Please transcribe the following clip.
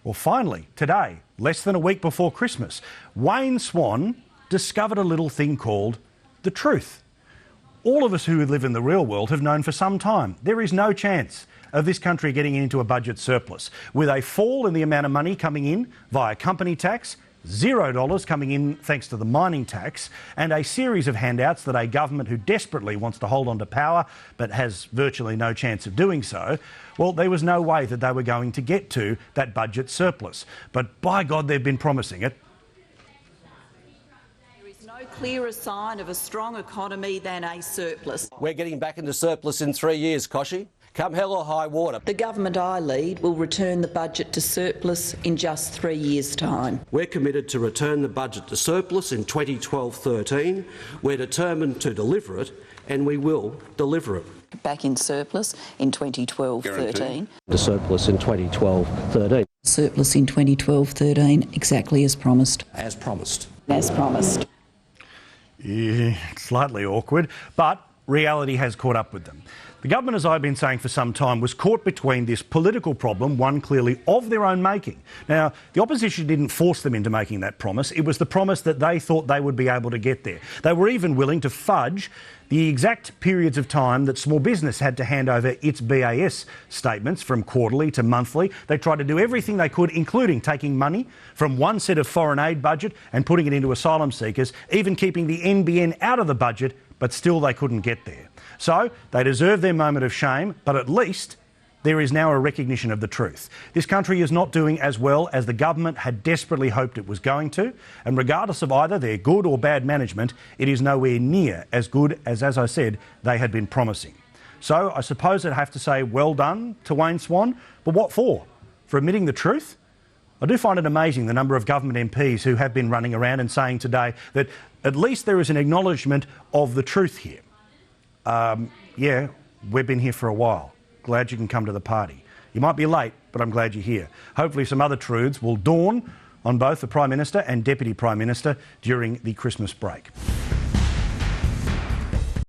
Well, finally, today, less than a week before Christmas, Wayne Swan discovered a little thing called the truth. All of us who live in the real world have known for some time there is no chance of this country getting into a budget surplus. With a fall in the amount of money coming in via company tax, $0 coming in thanks to the mining tax, and a series of handouts that a government who desperately wants to hold on to power but has virtually no chance of doing so, well, there was no way that they were going to get to that budget surplus. But by God, they've been promising it. There is no clearer sign of a strong economy than a surplus. We're getting back into surplus in 3 years, Koshy. Come hell or high water. The government I lead will return the budget to surplus in just 3 years' time. We're committed to return the budget to surplus in 2012-13. We're determined to deliver it, and we will deliver it. Back in surplus in 2012-13. The surplus in 2012-13. Surplus in 2012-13, exactly as promised. As promised. As promised. Yeah, slightly awkward, but reality has caught up with them. The government, as I've been saying for some time, was caught between this political problem, one clearly of their own making. Now, the opposition didn't force them into making that promise. It was the promise that they thought they would be able to get there. They were even willing to fudge the exact periods of time that small business had to hand over its BAS statements from quarterly to monthly. They tried to do everything they could, including taking money from one set of foreign aid budget and putting it into asylum seekers, even keeping the NBN out of the budget, but still they couldn't get there. So they deserve their moment of shame, but at least there is now a recognition of the truth. This country is not doing as well as the government had desperately hoped it was going to, and regardless of either their good or bad management, it is nowhere near as good as I said, they had been promising. So I suppose I'd have to say well done to Wayne Swan, but what for? For admitting the truth? I do find it amazing the number of government MPs who have been running around and saying today that at least there is an acknowledgement of the truth here. Yeah, we've been here for a while. Glad you can come to the party. You might be late, but I'm glad you're here. Hopefully some other truths will dawn on both the Prime Minister and Deputy Prime Minister during the Christmas break.